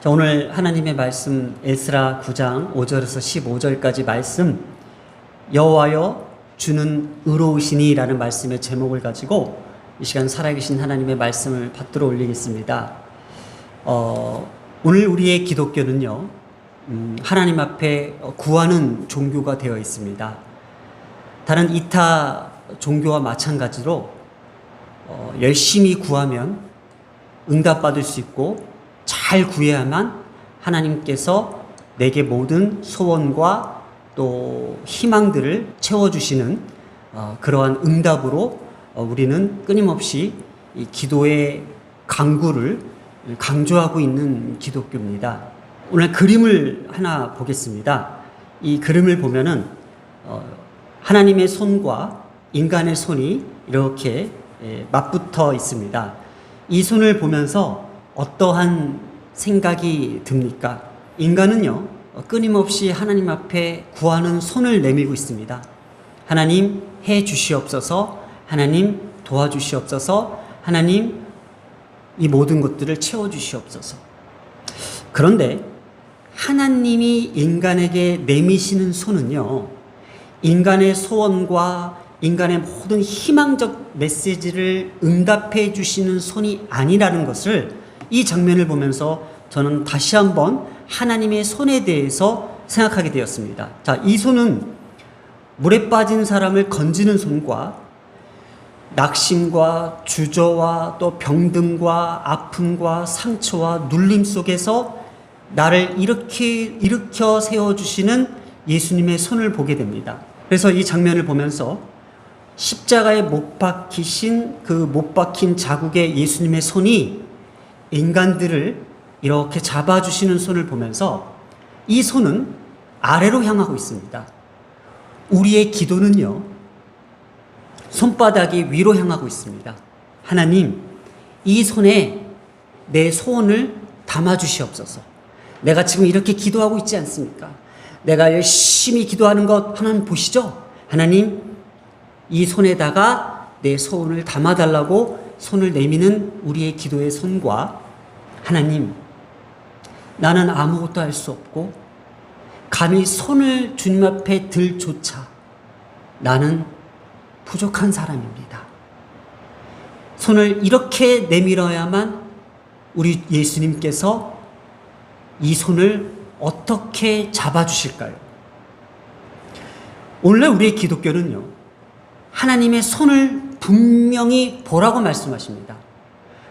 자, 오늘 하나님의 말씀 에스라 9장 5절에서 15절까지 말씀 여호와여 주는 의로우시니 라는 말씀의 제목을 가지고 이 시간 살아계신 하나님의 말씀을 받들어 올리겠습니다. 오늘 우리의 기독교는요, 하나님 앞에 구하는 종교가 되어 있습니다. 다른 이타 종교와 마찬가지로 열심히 구하면 응답받을 수 있고 잘 구해야만 하나님께서 내게 모든 소원과 또 희망들을 채워주시는 그러한 응답으로 우리는 끊임없이 이 기도의 강구를 강조하고 있는 기독교입니다. 오늘 그림을 하나 보겠습니다. 이 그림을 보면은 하나님의 손과 인간의 손이 이렇게 맞붙어 있습니다. 이 손을 보면서 어떠한 생각이 듭니까? 인간은요, 끊임없이 하나님 앞에 구하는 손을 내밀고 있습니다. 하나님 해 주시옵소서, 하나님 도와주시옵소서, 하나님 이 모든 것들을 채워주시옵소서. 그런데 하나님이 인간에게 내미시는 손은요, 인간의 소원과 인간의 모든 희망적 메시지를 응답해 주시는 손이 아니라는 것을 이 장면을 보면서 저는 다시 한번 하나님의 손에 대해서 생각하게 되었습니다. 자, 이 손은 물에 빠진 사람을 건지는 손과 낙심과 주저와 또 병듦과 아픔과 상처와 눌림 속에서 나를 일으켜 세워주시는 예수님의 손을 보게 됩니다. 그래서 이 장면을 보면서 십자가에 못 박히신 그 못 박힌 자국의 예수님의 손이 인간들을 이렇게 잡아주시는 손을 보면서 이 손은 아래로 향하고 있습니다. 우리의 기도는요, 손바닥이 위로 향하고 있습니다. 하나님, 이 손에 내 소원을 담아주시옵소서. 내가 지금 이렇게 기도하고 있지 않습니까? 내가 열심히 기도하는 것 하나님 보시죠? 하나님, 이 손에다가 내 소원을 담아달라고 손을 내미는 우리의 기도의 손과 하나님, 나는 아무것도 할 수 없고 감히 손을 주님 앞에 들 조차 나는 부족한 사람입니다. 손을 이렇게 내밀어야만 우리 예수님께서 이 손을 어떻게 잡아주실까요? 원래 우리의 기독교는요, 하나님의 손을 분명히 보라고 말씀하십니다.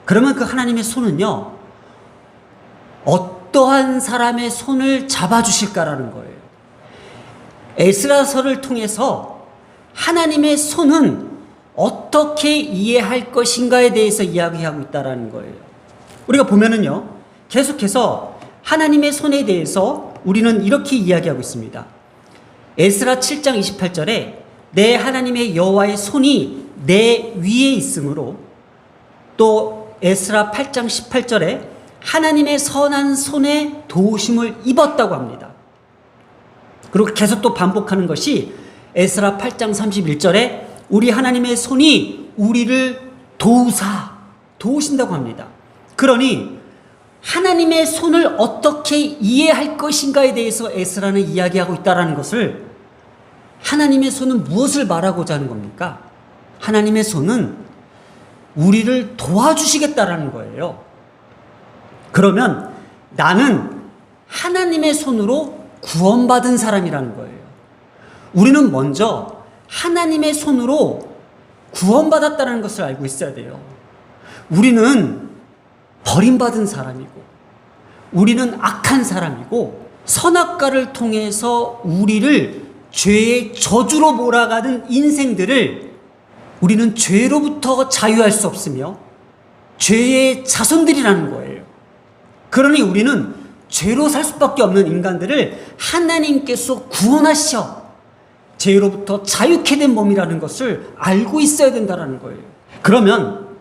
그러면 그 하나님의 손은요, 어떠한 사람의 손을 잡아주실까라는 거예요. 에스라서를 통해서 하나님의 손은 어떻게 이해할 것인가에 대해서 이야기하고 있다는 거예요. 우리가 보면은요, 계속해서 하나님의 손에 대해서 우리는 이렇게 이야기하고 있습니다. 에스라 7장 28절에 내 하나님의 여호와의 손이 내 위에 있으므로, 또 에스라 8장 18절에 하나님의 선한 손에 도우심을 입었다고 합니다. 그리고 계속 또 반복하는 것이 에스라 8장 31절에 우리 하나님의 손이 우리를 도우신다고 합니다. 그러니 하나님의 손을 어떻게 이해할 것인가에 대해서 에스라는 이야기하고 있다는 것을, 하나님의 손은 무엇을 말하고자 하는 겁니까? 하나님의 손은 우리를 도와주시겠다라는 거예요. 그러면 나는 하나님의 손으로 구원받은 사람이라는 거예요. 우리는 먼저 하나님의 손으로 구원받았다는 것을 알고 있어야 돼요. 우리는 버림받은 사람이고, 우리는 악한 사람이고, 선악과를 통해서 우리를 죄의 저주로 몰아가는 인생들을 우리는 죄로부터 자유할 수 없으며 죄의 자손들이라는 거예요. 그러니 우리는 죄로 살 수밖에 없는 인간들을 하나님께서 구원하셔 죄로부터 자유케 된 몸이라는 것을 알고 있어야 된다는 거예요. 그러면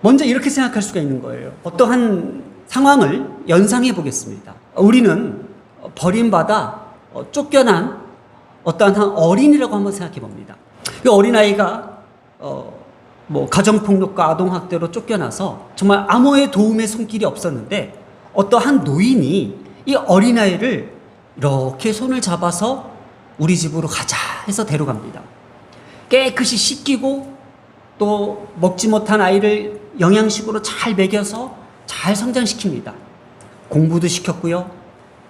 먼저 이렇게 생각할 수가 있는 거예요. 어떠한 상황을 연상해 보겠습니다. 우리는 버림받아 쫓겨난 어떠한 어린이라고 한번 생각해 봅니다. 그 어린아이가 가정폭력과 아동학대로 쫓겨나서 정말 아무의 도움의 손길이 없었는데 어떠한 노인이 이 어린아이를 이렇게 손을 잡아서 우리 집으로 가자 해서 데려갑니다. 깨끗이 씻기고 또 먹지 못한 아이를 영양식으로 잘 먹여서 잘 성장시킵니다. 공부도 시켰고요.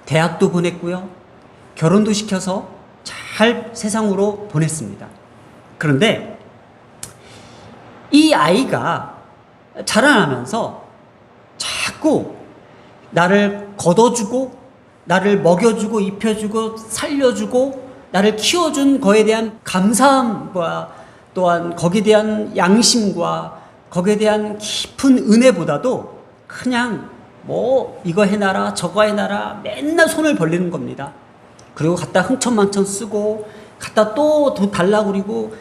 대학도 보냈고요. 결혼도 시켜서 잘 세상으로 보냈습니다. 그런데 이 아이가 자라나면서 자꾸 나를 걷어주고 나를 먹여주고 입혀주고 살려주고 나를 키워준 거에 대한 감사함과 또한 거기에 대한 양심과 거기에 대한 깊은 은혜보다도 그냥 뭐 이거 해놔라 저거 해놔라 맨날 손을 벌리는 겁니다. 그리고 갖다 흥청망청 쓰고 갖다 또 돈 달라고 그리고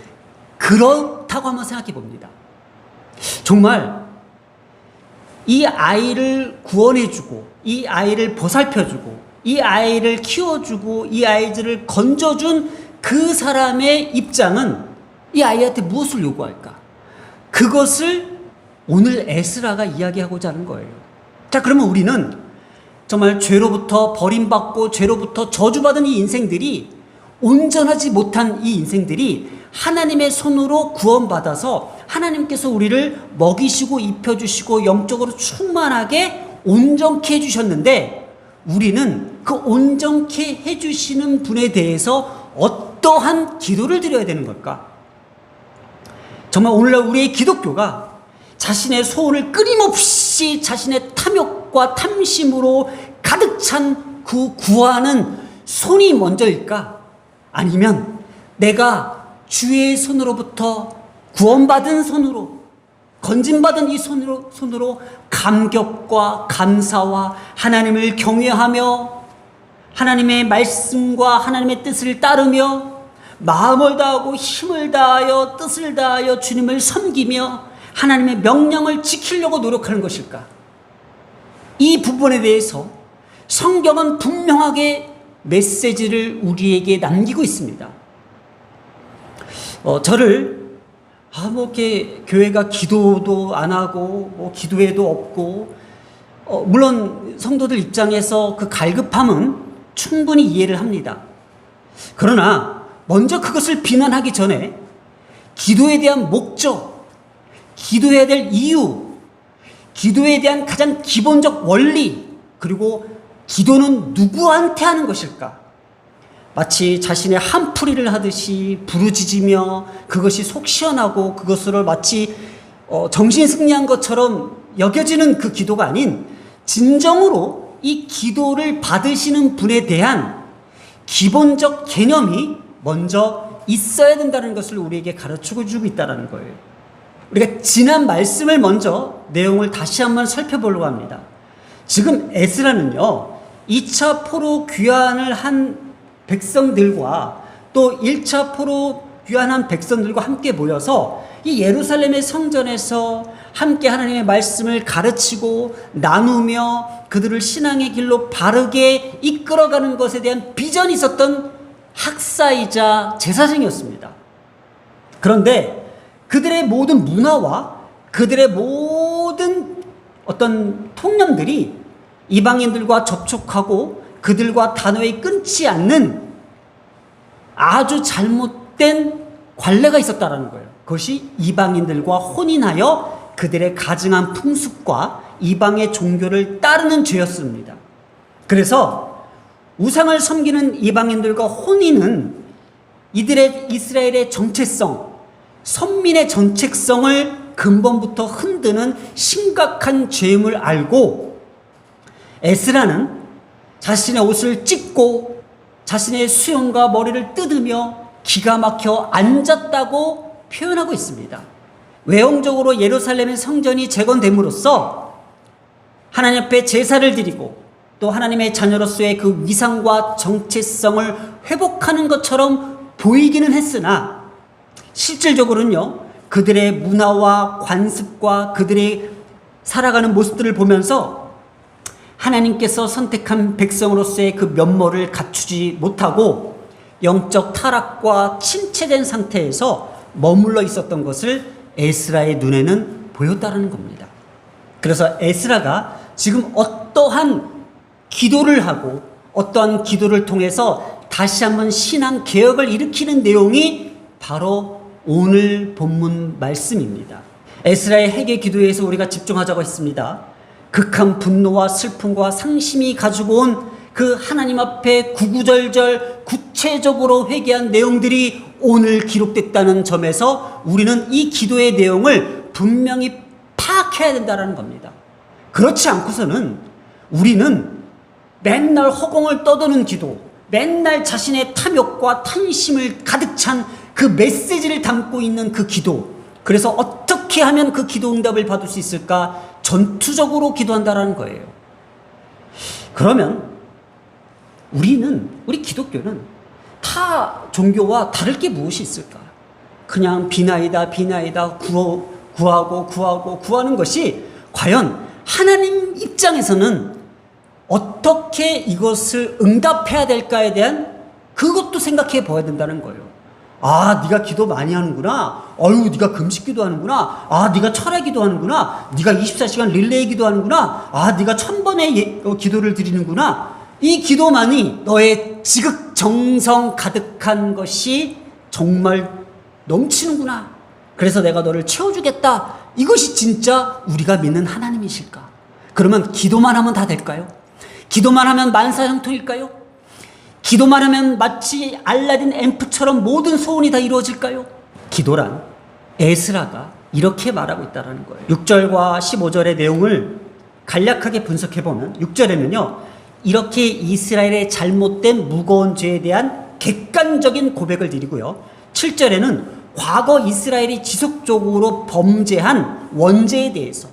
그렇다고 한번 생각해 봅니다. 정말 이 아이를 구원해주고 이 아이를 보살펴주고 이 아이를 키워주고 이 아이들을 건져준 그 사람의 입장은 이 아이한테 무엇을 요구할까? 그것을 오늘 에스라가 이야기하고자 하는 거예요. 자, 그러면 우리는 정말 죄로부터 버림받고 죄로부터 저주받은 이 인생들이 온전하지 못한 이 인생들이 하나님의 손으로 구원받아서 하나님께서 우리를 먹이시고 입혀주시고 영적으로 충만하게 온전케 해주셨는데 우리는 그 온전케 해주시는 분에 대해서 어떠한 기도를 드려야 되는 걸까? 정말 오늘날 우리의 기독교가 자신의 소원을 끊임없이 자신의 탐욕과 탐심으로 가득 찬 그 구하는 손이 먼저일까? 아니면 내가 주의 손으로부터 구원받은 손으로 건진받은 이 손으로 감격과 감사와 하나님을 경외하며 하나님의 말씀과 하나님의 뜻을 따르며 마음을 다하고 힘을 다하여 뜻을 다하여 주님을 섬기며 하나님의 명령을 지키려고 노력하는 것일까? 이 부분에 대해서 성경은 분명하게 메시지를 우리에게 남기고 있습니다. 저를 이렇게 교회가 기도도 안 하고 기도회도 없고 물론 성도들 입장에서 그 갈급함은 충분히 이해를 합니다. 그러나 먼저 그것을 비난하기 전에 기도에 대한 목적, 기도해야 될 이유, 기도에 대한 가장 기본적 원리, 그리고 기도는 누구한테 하는 것일까? 마치 자신의 한풀이를 하듯이 부르짖으며 그것이 속 시원하고 그것으로 마치 정신승리한 것처럼 여겨지는 그 기도가 아닌 진정으로 이 기도를 받으시는 분에 대한 기본적 개념이 먼저 있어야 된다는 것을 우리에게 가르치고 주고 있다는 거예요. 우리가 지난 말씀을 먼저 내용을 다시 한번 살펴보려고 합니다. 지금 에스라는요 2차 포로 귀환을 한 백성들과 또 1차 포로 귀환한 백성들과 함께 모여서 이 예루살렘의 성전에서 함께 하나님의 말씀을 가르치고 나누며 그들을 신앙의 길로 바르게 이끌어가는 것에 대한 비전이 있었던 학사이자 제사장이었습니다. 그런데 그들의 모든 문화와 그들의 모든 어떤 통념들이 이방인들과 접촉하고 그들과 단호히 끊지 않는 아주 잘못된 관례가 있었다는 거예요. 그것이 이방인들과 혼인하여 그들의 가증한 풍습과 이방의 종교를 따르는 죄였습니다. 그래서 우상을 섬기는 이방인들과 혼인은 이들의 이스라엘의 정체성, 선민의 정체성을 근본부터 흔드는 심각한 죄임을 알고 에스라는 자신의 옷을 찢고 자신의 수염과 머리를 뜯으며 기가 막혀 앉았다고 표현하고 있습니다. 외형적으로 예루살렘의 성전이 재건됨으로써 하나님 앞에 제사를 드리고 또 하나님의 자녀로서의 그 위상과 정체성을 회복하는 것처럼 보이기는 했으나 실질적으로는요 그들의 문화와 관습과 그들의 살아가는 모습들을 보면서 하나님께서 선택한 백성으로서의 그 면모를 갖추지 못하고 영적 타락과 침체된 상태에서 머물러 있었던 것을 에스라의 눈에는 보였다는 겁니다. 그래서 에스라가 지금 어떠한 기도를 하고 어떠한 기도를 통해서 다시 한번 신앙 개혁을 일으키는 내용이 바로 오늘 본문 말씀입니다. 에스라의 회개 기도에서 우리가 집중하자고 했습니다. 극한 분노와 슬픔과 상심이 가지고 온 그 하나님 앞에 구구절절 구체적으로 회개한 내용들이 오늘 기록됐다는 점에서 우리는 이 기도의 내용을 분명히 파악해야 된다는 겁니다. 그렇지 않고서는 우리는 맨날 허공을 떠도는 기도, 맨날 자신의 탐욕과 탐심을 가득 찬 그 메시지를 담고 있는 그 기도, 그래서 어떻게 하면 그 기도 응답을 받을 수 있을까 전투적으로 기도한다는 거예요. 그러면 우리 기독교는 타 종교와 다를 게 무엇이 있을까? 그냥 비나이다 구하는 것이 과연 하나님 입장에서는 어떻게 이것을 응답해야 될까에 대한 그것도 생각해 봐야 된다는 거예요. 아, 네가 기도 많이 하는구나. 어유, 네가 금식 기도하는구나. 아, 네가 철야 기도하는구나. 네가 24시간 릴레이 기도하는구나. 아, 네가 1000번의 기도를 드리는구나. 이 기도만이 너의 지극정성 가득한 것이 정말 넘치는구나. 그래서 내가 너를 채워주겠다. 이것이 진짜 우리가 믿는 하나님이실까? 그러면 기도만 하면 다 될까요? 기도만 하면 만사형통일까요? 기도만 하면 마치 알라딘 앰프처럼 모든 소원이 다 이루어질까요? 기도란 에스라가 이렇게 말하고 있다는 거예요. 6절과 15절의 내용을 간략하게 분석해보면 6절에는요, 이렇게 이스라엘의 잘못된 무거운 죄에 대한 객관적인 고백을 드리고요, 7절에는 과거 이스라엘이 지속적으로 범죄한 원죄에 대해서,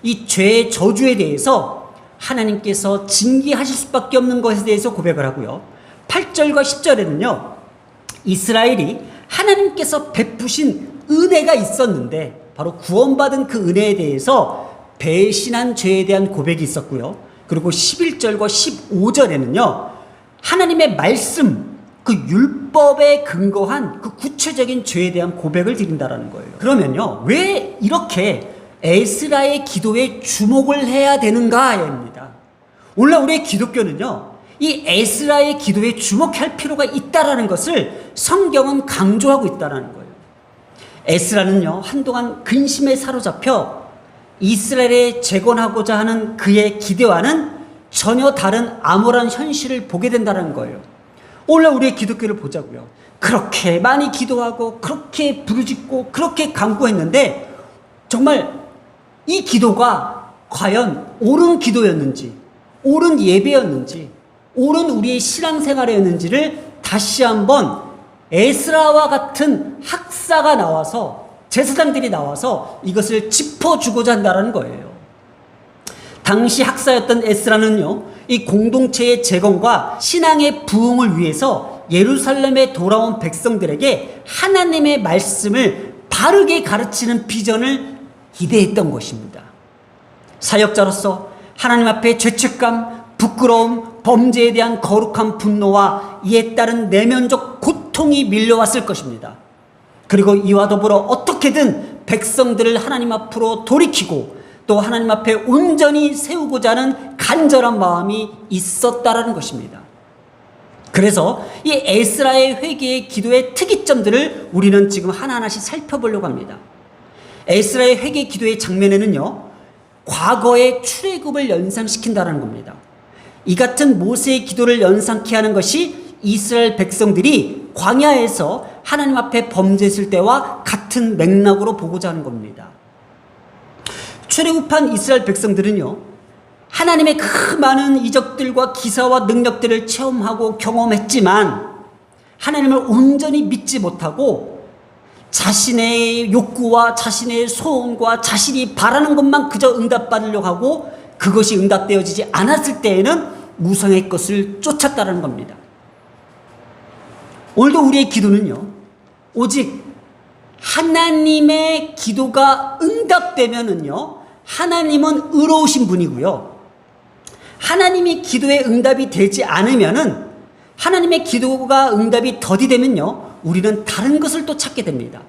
이 죄의 저주에 대해서 하나님께서 징계하실 수밖에 없는 것에 대해서 고백을 하고요, 8절과 10절에는요, 이스라엘이 하나님께서 베푸신 은혜가 있었는데 바로 구원받은 그 은혜에 대해서 배신한 죄에 대한 고백이 있었고요, 그리고 11절과 15절에는요, 하나님의 말씀, 그 율법에 근거한 그 구체적인 죄에 대한 고백을 드린다는 거예요. 그러면요, 왜 이렇게 에스라의 기도에 주목을 해야 되는가입니다. 원래 우리의 기독교는요, 이 에스라의 기도에 주목할 필요가 있다라는 것을 성경은 강조하고 있다는 거예요. 에스라는요, 한동안 근심에 사로잡혀 이스라엘에 재건하고자 하는 그의 기대와는 전혀 다른 암울한 현실을 보게 된다는 거예요. 원래 우리의 기독교를 보자고요. 그렇게 많이 기도하고 그렇게 부르짖고 그렇게 간구했는데 정말 이 기도가 과연 옳은 기도였는지, 옳은 예배였는지, 옳은 우리의 신앙생활이었는지를 다시 한번 에스라와 같은 학사가 나와서, 제사장들이 나와서 이것을 짚어주고자 한다는 거예요. 당시 학사였던 에스라는요, 이 공동체의 재건과 신앙의 부흥을 위해서 예루살렘에 돌아온 백성들에게 하나님의 말씀을 바르게 가르치는 비전을 기대했던 것입니다. 사역자로서 하나님 앞에 죄책감, 부끄러움, 범죄에 대한 거룩한 분노와 이에 따른 내면적 고통이 밀려왔을 것입니다. 그리고 이와 더불어 어떻게든 백성들을 하나님 앞으로 돌이키고 또 하나님 앞에 온전히 세우고자 하는 간절한 마음이 있었다라는 것입니다. 그래서 이 에스라의 회개의 기도의 특이점들을 우리는 지금 하나하나씩 살펴보려고 합니다. 에스라의 회개 기도의 장면에는요, 과거의 출애굽을 연상시킨다는 겁니다. 이 같은 모세의 기도를 연상케 하는 것이 이스라엘 백성들이 광야에서 하나님 앞에 범죄했을 때와 같은 맥락으로 보고자 하는 겁니다. 출애굽한 이스라엘 백성들은요, 하나님의 그 많은 이적들과 기사와 능력들을 체험하고 경험했지만 하나님을 온전히 믿지 못하고 자신의 욕구와 자신의 소원과 자신이 바라는 것만 그저 응답받으려고 하고 그것이 응답되어지지 않았을 때에는 우상의 것을 쫓았다는 겁니다. 오늘도 우리의 기도는요, 오직 하나님의 기도가 응답되면은요, 하나님은 의로우신 분이고요, 하나님이 기도에 응답이 되지 않으면은, 하나님의 기도가 응답이 더디되면요, 우리는 다른 것을 또 찾게 됩니다.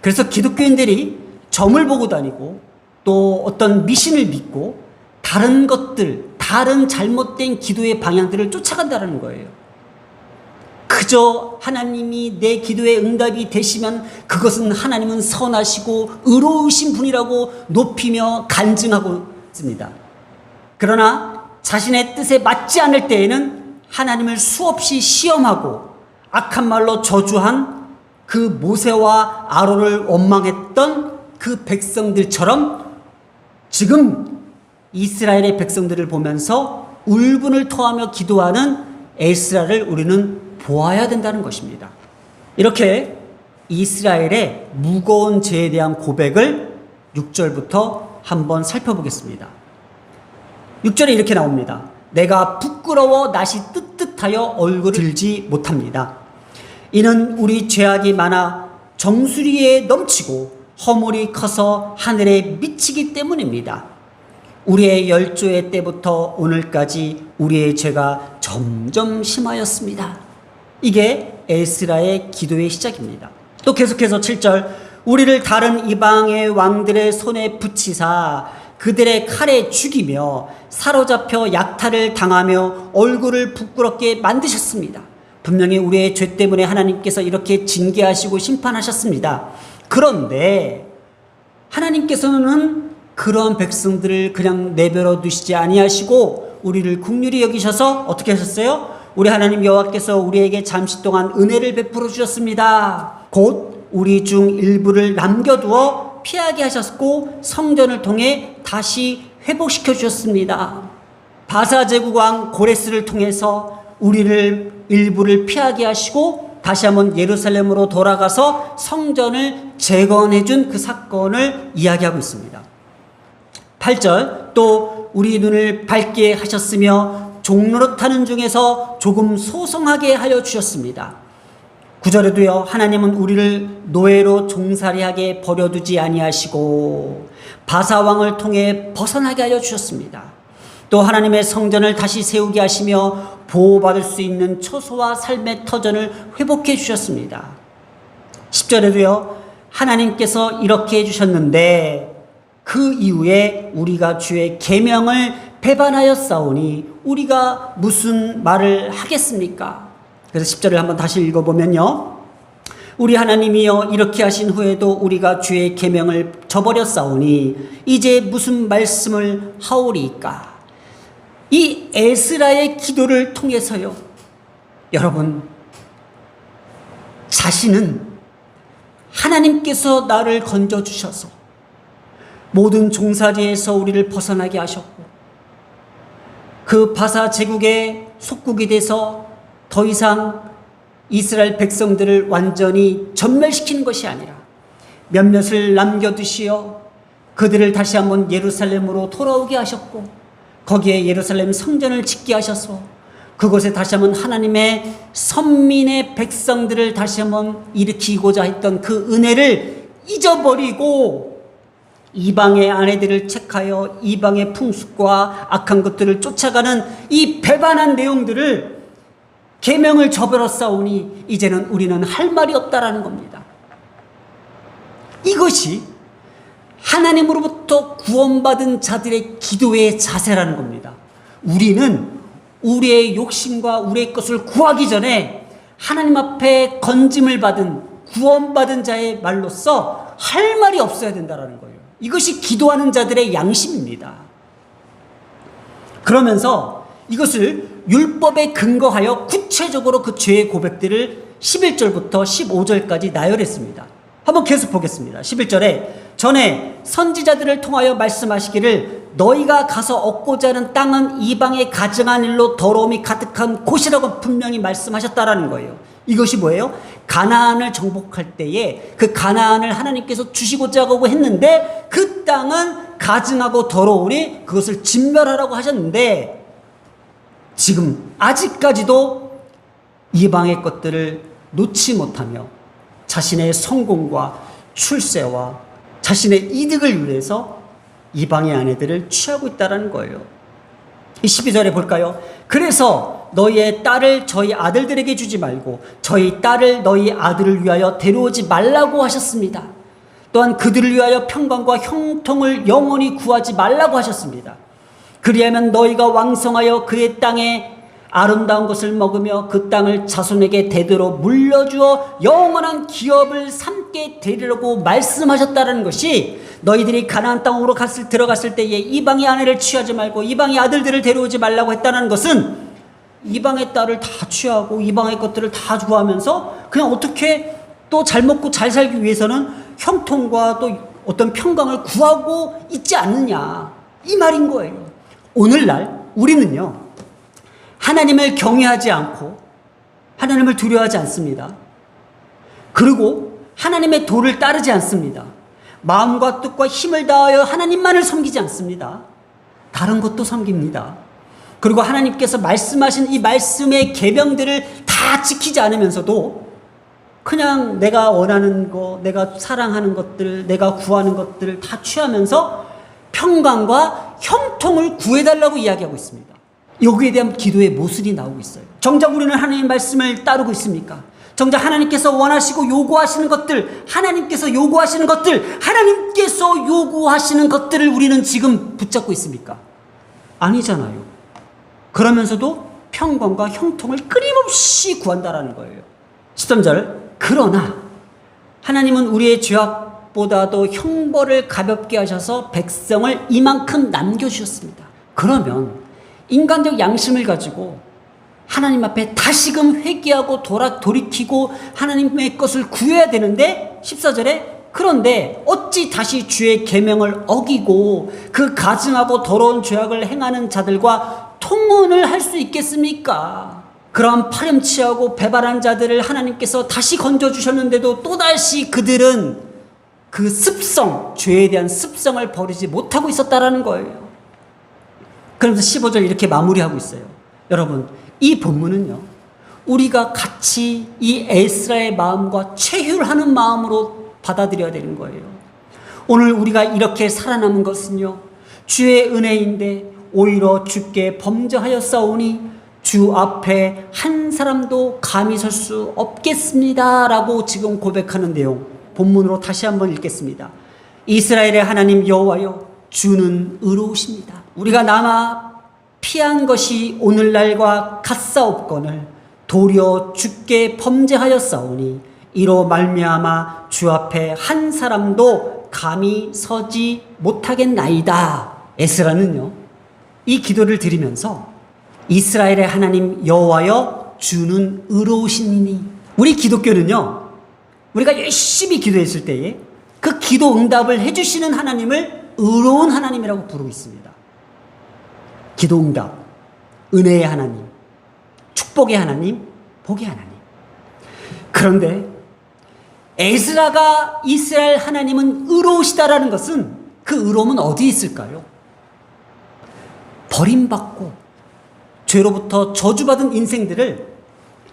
그래서 기독교인들이 점을 보고 다니고 또 어떤 미신을 믿고 다른 것들, 다른 잘못된 기도의 방향들을 쫓아간다는 거예요. 그저 하나님이 내 기도에 응답이 되시면 그것은 하나님은 선하시고 의로우신 분이라고 높이며 간증하고 있습니다. 그러나 자신의 뜻에 맞지 않을 때에는 하나님을 수없이 시험하고 악한 말로 저주한 그 모세와 아론을 원망했던 그 백성들처럼 지금 이스라엘의 백성들을 보면서 울분을 토하며 기도하는 에스라를 우리는 보아야 된다는 것입니다. 이렇게 이스라엘의 무거운 죄에 대한 고백을 6절부터 한번 살펴보겠습니다. 6절에 이렇게 나옵니다. 내가 부끄러워 낯이 뜨뜻하여 얼굴을 들지 못합니다. 이는 우리 죄악이 많아 정수리에 넘치고 허물이 커서 하늘에 미치기 때문입니다. 우리의 열조의 때부터 오늘까지 우리의 죄가 점점 심하였습니다. 이게 에스라의 기도의 시작입니다. 또 계속해서 7절 우리를 다른 이방의 왕들의 손에 붙이사 그들의 칼에 죽이며 사로잡혀 약탈을 당하며 얼굴을 부끄럽게 만드셨습니다. 분명히 우리의 죄 때문에 하나님께서 이렇게 징계하시고 심판하셨습니다. 그런데 하나님께서는 그러한 백성들을 그냥 내버려 두시지 아니하시고 우리를 긍휼히 여기셔서 어떻게 하셨어요? 우리 하나님 여호와께서 우리에게 잠시 동안 은혜를 베풀어 주셨습니다. 곧 우리 중 일부를 남겨두어 피하게 하셨고 성전을 통해 다시 회복시켜 주셨습니다. 바사 제국 왕 고레스를 통해서 우리를 일부를 피하게 하시고 다시 한번 예루살렘으로 돌아가서 성전을 재건해 준 그 사건을 이야기하고 있습니다. 8절 또 우리 눈을 밝게 하셨으며 종노릇하는 중에서 조금 소성하게 하여 주셨습니다. 9절에도요 하나님은 우리를 노예로 종살이하게 버려두지 아니하시고 바사왕을 통해 벗어나게 하여 주셨습니다. 또 하나님의 성전을 다시 세우게 하시며 보호받을 수 있는 초소와 삶의 터전을 회복해 주셨습니다. 10절에도요 하나님께서 이렇게 해주셨는데 그 이후에 우리가 주의 계명을 배반하였사오니 우리가 무슨 말을 하겠습니까? 그래서 10절을 한번 다시 읽어보면요 우리 하나님이여 이렇게 하신 후에도 우리가 주의 계명을 저버렸사오니 이제 무슨 말씀을 하오리까? 이 에스라의 기도를 통해서요 여러분 자신은 하나님께서 나를 건져주셔서 모든 종살이에서 우리를 벗어나게 하셨고 그 바사 제국의 속국이 돼서 더 이상 이스라엘 백성들을 완전히 전멸시키는 것이 아니라 몇몇을 남겨두시어 그들을 다시 한번 예루살렘으로 돌아오게 하셨고 거기에 예루살렘 성전을 짓게 하셔서 그곳에 다시 한번 하나님의 선민의 백성들을 다시 한번 일으키고자 했던 그 은혜를 잊어버리고 이방의 아내들을 택하여 이방의 풍습과 악한 것들을 쫓아가는 이 배반한 내용들을 계명을 저버려 싸우니 이제는 우리는 할 말이 없다라는 겁니다. 이것이 하나님으로부터 구원받은 자들의 기도의 자세라는 겁니다. 우리는 우리의 욕심과 우리의 것을 구하기 전에 하나님 앞에 건짐을 받은 구원받은 자의 말로써 할 말이 없어야 된다는 거예요. 이것이 기도하는 자들의 양심입니다. 그러면서 이것을 율법에 근거하여 구체적으로 그 죄의 고백들을 11절부터 15절까지 나열했습니다. 한번 계속 보겠습니다. 11절에 전에 선지자들을 통하여 말씀하시기를 너희가 가서 얻고자 하는 땅은 이방의 가증한 일로 더러움이 가득한 곳이라고 분명히 말씀하셨다라는 거예요. 이것이 뭐예요? 가나안을 정복할 때에 그 가나안을 하나님께서 주시고자 하고 했는데 그 땅은 가증하고 더러우니 그것을 진멸하라고 하셨는데 지금 아직까지도 이방의 것들을 놓지 못하며 자신의 성공과 출세와 자신의 이득을 위해서 이방의 아내들을 취하고 있다는 거예요. 12절에 볼까요? 그래서 너희의 딸을 저희 아들들에게 주지 말고 저희 딸을 너희 아들을 위하여 데려오지 말라고 하셨습니다. 또한 그들을 위하여 평강과 형통을 영원히 구하지 말라고 하셨습니다. 그리하면 너희가 왕성하여 그의 땅에 아름다운 것을 먹으며 그 땅을 자손에게 대대로 물려주어 영원한 기업을 삼게 되리라고 말씀하셨다는 것이, 너희들이 가나안 땅으로 들어갔을 때에 이방의 아내를 취하지 말고 이방의 아들들을 데려오지 말라고 했다는 것은, 이방의 딸을 다 취하고 이방의 것들을 다 구하면서 그냥 어떻게 또 잘 먹고 잘 살기 위해서는 형통과 또 어떤 평강을 구하고 있지 않느냐, 이 말인 거예요. 오늘날 우리는요, 하나님을 경외하지 않고 하나님을 두려워하지 않습니다. 그리고 하나님의 도를 따르지 않습니다. 마음과 뜻과 힘을 다하여 하나님만을 섬기지 않습니다. 다른 것도 섬깁니다. 그리고 하나님께서 말씀하신 이 말씀의 계명들을 다 지키지 않으면서도 그냥 내가 원하는 거, 내가 사랑하는 것들, 내가 구하는 것들을 다 취하면서 평강과 형통을 구해달라고 이야기하고 있습니다. 여기에 대한 기도의 모순이 나오고 있어요. 정작 우리는 하나님의 말씀을 따르고 있습니까? 정작 하나님께서 원하시고 요구하시는 것들, 하나님께서 요구하시는 것들을 우리는 지금 붙잡고 있습니까? 아니잖아요. 그러면서도 평강과 형통을 끊임없이 구한다라는 거예요. 13절, 그러나 하나님은 우리의 죄악보다도 형벌을 가볍게 하셔서 백성을 이만큼 남겨주셨습니다. 그러면 인간적 양심을 가지고 하나님 앞에 다시금 회개하고 돌이키고 하나님의 것을 구해야 되는데, 14절에 그런데 어찌 다시 주의 계명을 어기고 그 가증하고 더러운 죄악을 행하는 자들과 통혼을 할 수 있겠습니까? 그러한 파렴치하고 배반한 자들을 하나님께서 다시 건져주셨는데도 또다시 그들은 그 습성, 죄에 대한 습성을 버리지 못하고 있었다라는 거예요. 그러면서 15절 이렇게 마무리하고 있어요. 여러분, 이 본문은요, 우리가 같이 이 에스라의 마음과 체휼하는 마음으로 받아들여야 되는 거예요. 오늘 우리가 이렇게 살아남은 것은요, 주의 은혜인데 오히려 주께 범죄하였사오니 주 앞에 한 사람도 감히 설 수 없겠습니다 라고 지금 고백하는 내용, 본문으로 다시 한번 읽겠습니다. 이스라엘의 하나님 여호와여, 주는 의로우십니다. 우리가 남아 피한 것이 오늘날과 같사옵거늘 도리어 주께 범죄하였사오니 이로 말미암아 주 앞에 한 사람도 감히 서지 못하겠나이다. 에스라는요, 이 기도를 드리면서 이스라엘의 하나님 여호와여, 주는 의로우시니, 우리 기독교는요, 우리가 열심히 기도했을 때에 그 기도 응답을 해주시는 하나님을 의로운 하나님이라고 부르고 있습니다. 기도 응답, 은혜의 하나님, 축복의 하나님, 복의 하나님. 그런데 에스라가 이스라엘 하나님은 의로우시다라는 것은, 그 의로움은 어디에 있을까요? 버림받고 죄로부터 저주받은 인생들을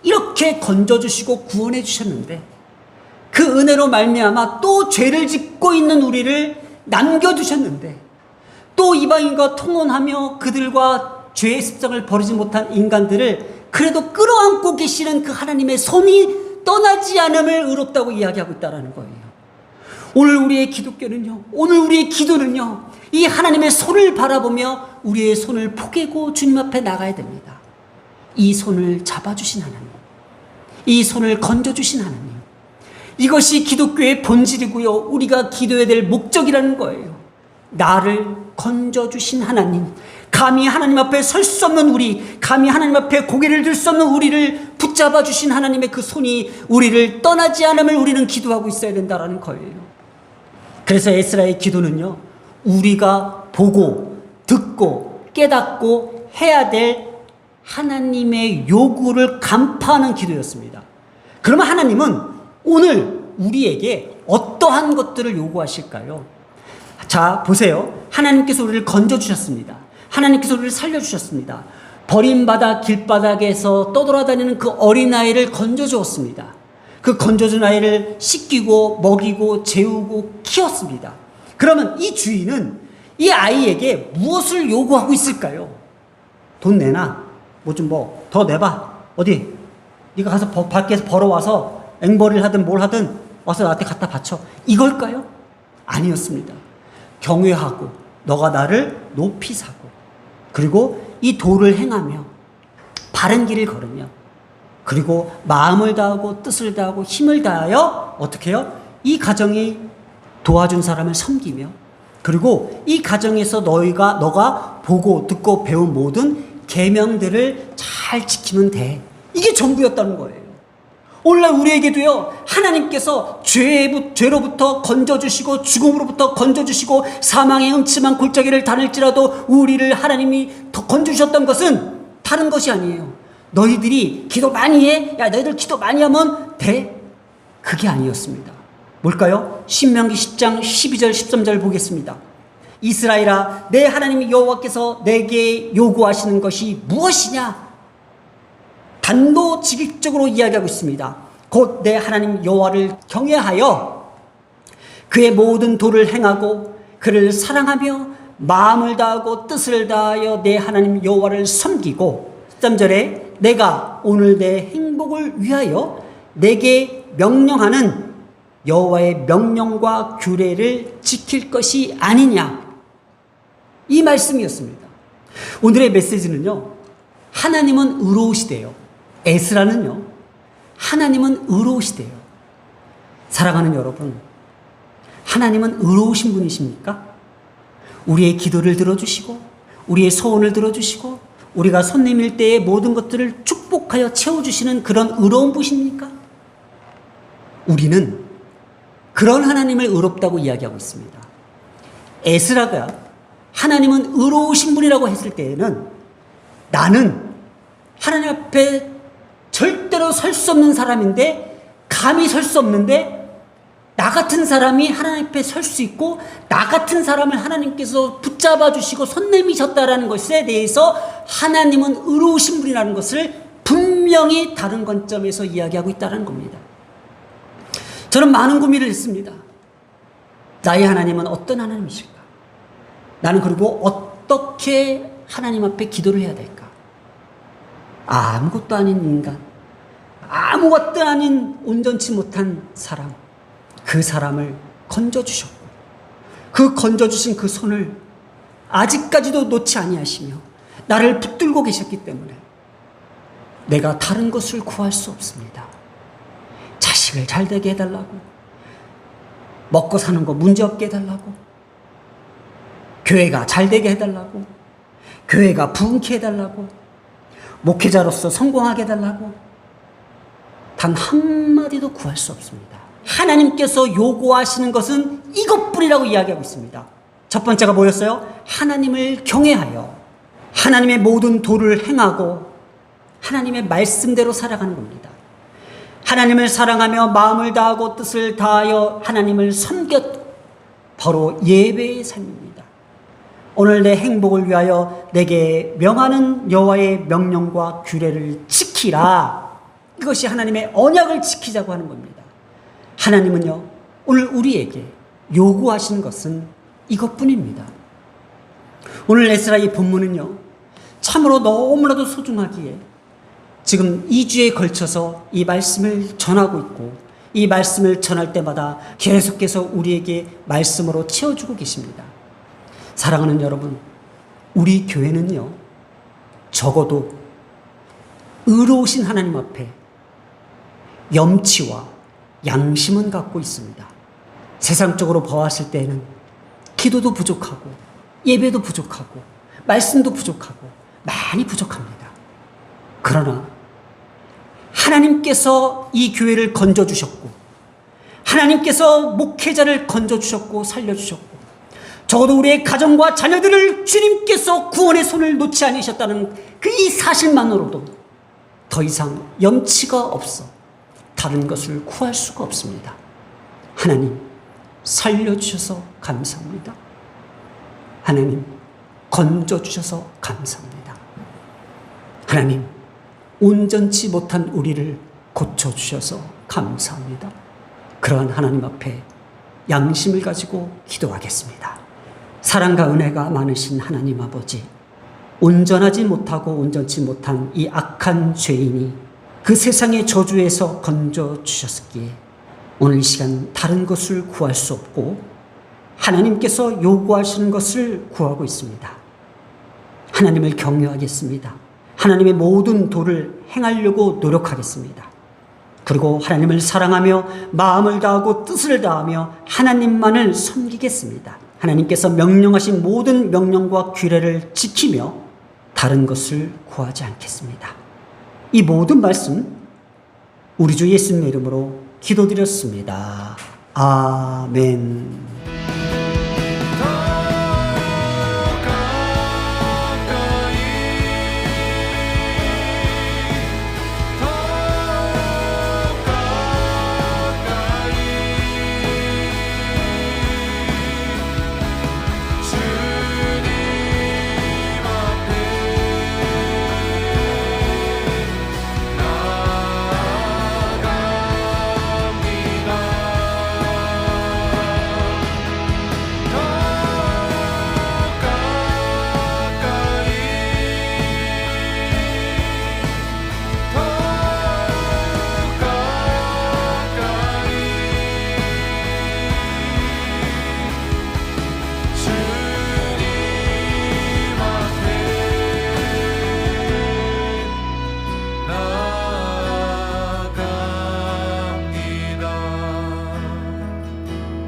이렇게 건져주시고 구원해 주셨는데, 그 은혜로 말미암아 또 죄를 짓고 있는 우리를 남겨두셨는데, 또 이방인과 통혼하며 그들과 죄의 습성을 버리지 못한 인간들을 그래도 끌어안고 계시는 그 하나님의 손이 떠나지 않음을 의롭다고 이야기하고 있다는 거예요. 오늘 우리의 기독교는요, 오늘 우리의 기도는요, 이 하나님의 손을 바라보며 우리의 손을 포개고 주님 앞에 나가야 됩니다. 이 손을 잡아주신 하나님, 이 손을 건져주신 하나님, 이것이 기독교의 본질이고요, 우리가 기도해야 될 목적이라는 거예요. 나를 건져주신 하나님, 감히 하나님 앞에 설 수 없는 우리, 감히 하나님 앞에 고개를 들 수 없는 우리를 붙잡아 주신 하나님의 그 손이 우리를 떠나지 않음을 우리는 기도하고 있어야 된다는 거예요. 그래서 에스라의 기도는요, 우리가 보고 듣고 깨닫고 해야 될 하나님의 요구를 간파하는 기도였습니다. 그러면 하나님은 오늘 우리에게 어떠한 것들을 요구하실까요? 자, 보세요. 하나님께서 우리를 건져주셨습니다. 하나님께서 우리를 살려주셨습니다. 버림받아 길바닥에서 떠돌아다니는 그 어린아이를 건져주었습니다. 그 건져준 아이를 씻기고 먹이고 재우고 키웠습니다. 그러면 이 주인은 이 아이에게 무엇을 요구하고 있을까요? 돈 내놔. 뭐 더 내봐. 어디? 네가 가서 밖에서 벌어와서 앵벌이를 하든 뭘 하든 와서 나한테 갖다 바쳐. 이걸까요? 아니었습니다. 경외하고 너가 나를 높이 사고 그리고 이 도를 행하며 바른 길을 걸으며 그리고 마음을 다하고 뜻을 다하고 힘을 다하여 어떻게 해요? 이 가정이 도와준 사람을 섬기며 그리고 이 가정에서 너가 보고 듣고 배운 모든 계명들을 잘 지키면 돼. 이게 전부였다는 거예요. 오늘날 우리에게도요, 하나님께서 죄로부터 건져주시고 죽음으로부터 건져주시고 사망의 음침한 골짜기를 다닐지라도 우리를 하나님이 더 건져주셨던 것은 다른 것이 아니에요. 너희들이 기도 많이 해? 야, 너희들 기도 많이 하면 돼? 그게 아니었습니다. 뭘까요? 신명기 10장 12절 13절 보겠습니다. 이스라엘아, 내 하나님 여호와께서 내게 요구하시는 것이 무엇이냐? 단도직입적으로 이야기하고 있습니다. 곧 내 하나님 여호와를 경외하여 그의 모든 도를 행하고 그를 사랑하며 마음을 다하고 뜻을 다하여 내 하나님 여호와를 섬기고 13절에 내가 오늘 내 행복을 위하여 내게 명령하는 여호와의 명령과 규례를 지킬 것이 아니냐. 이 말씀이었습니다. 오늘의 메시지는요, 하나님은 의로우시대요. 에스라는요, 하나님은 의로우시대요. 사랑하는 여러분, 하나님은 의로우신 분이십니까? 우리의 기도를 들어주시고 우리의 소원을 들어주시고 우리가 손님일 때의 모든 것들을 축복하여 채워주시는 그런 의로운 분이십니까? 우리는 그런 하나님을 의롭다고 이야기하고 있습니다. 에스라가 하나님은 의로우신 분이라고 했을 때에는 나는 하나님 앞에 절대로 설 수 없는 사람인데, 감히 설 수 없는데 나 같은 사람이 하나님 앞에 설 수 있고 나 같은 사람을 하나님께서 붙잡아 주시고 손 내미셨다라는 것에 대해서 하나님은 의로우신 분이라는 것을 분명히 다른 관점에서 이야기하고 있다는 겁니다. 저는 많은 고민을 했습니다. 나의 하나님은 어떤 하나님이실까? 나는 그리고 어떻게 하나님 앞에 기도를 해야 될까? 아무것도 아닌 인간, 아무것도 아닌 온전치 못한 사람, 그 사람을 건져주셨고 그 건져주신 그 손을 아직까지도 놓지 아니하시며 나를 붙들고 계셨기 때문에 내가 다른 것을 구할 수 없습니다. 자식을 잘 되게 해달라고, 먹고 사는 거 문제없게 해달라고, 교회가 잘 되게 해달라고, 교회가 부흥케 해달라고, 목회자로서 성공하게 해달라고, 단 한마디도 구할 수 없습니다. 하나님께서 요구하시는 것은 이것뿐이라고 이야기하고 있습니다. 첫 번째가 뭐였어요? 하나님을 경외하여 하나님의 모든 도를 행하고 하나님의 말씀대로 살아가는 겁니다. 하나님을 사랑하며 마음을 다하고 뜻을 다하여 하나님을 섬겼, 바로 예배의 삶입니다. 오늘 내 행복을 위하여 내게 명하는 여호와의 명령과 규례를 지키라. 이것이 하나님의 언약을 지키자고 하는 겁니다. 하나님은요, 오늘 우리에게 요구하시는 것은 이것뿐입니다. 오늘 에스라의 본문은요, 참으로 너무나도 소중하기에 지금 2주에 걸쳐서 이 말씀을 전하고 있고 이 말씀을 전할 때마다 계속해서 우리에게 말씀으로 채워주고 계십니다. 사랑하는 여러분, 우리 교회는요, 적어도 의로우신 하나님 앞에 염치와 양심은 갖고 있습니다. 세상적으로 보았을 때는 기도도 부족하고 예배도 부족하고 말씀도 부족하고 많이 부족합니다. 그러나 하나님께서 이 교회를 건져주셨고 하나님께서 목회자를 건져주셨고 살려주셨고 적어도 우리의 가정과 자녀들을 주님께서 구원의 손을 놓지 않으셨다는 그 이 사실만으로도 더 이상 염치가 없어 다른 것을 구할 수가 없습니다. 하나님, 살려주셔서 감사합니다. 하나님, 건져주셔서 감사합니다. 하나님, 온전치 못한 우리를 고쳐주셔서 감사합니다. 그러한 하나님 앞에 양심을 가지고 기도하겠습니다. 사랑과 은혜가 많으신 하나님 아버지, 온전하지 못하고 온전치 못한 이 악한 죄인이 그 세상의 저주에서 건져주셨기에 오늘 이 시간 다른 것을 구할 수 없고 하나님께서 요구하시는 것을 구하고 있습니다. 하나님을 경외하겠습니다. 하나님의 모든 도를 행하려고 노력하겠습니다. 그리고 하나님을 사랑하며 마음을 다하고 뜻을 다하며 하나님만을 섬기겠습니다. 하나님께서 명령하신 모든 명령과 규례를 지키며 다른 것을 구하지 않겠습니다. 이 모든 말씀 우리 주 예수님의 이름으로 기도드렸습니다. 아멘.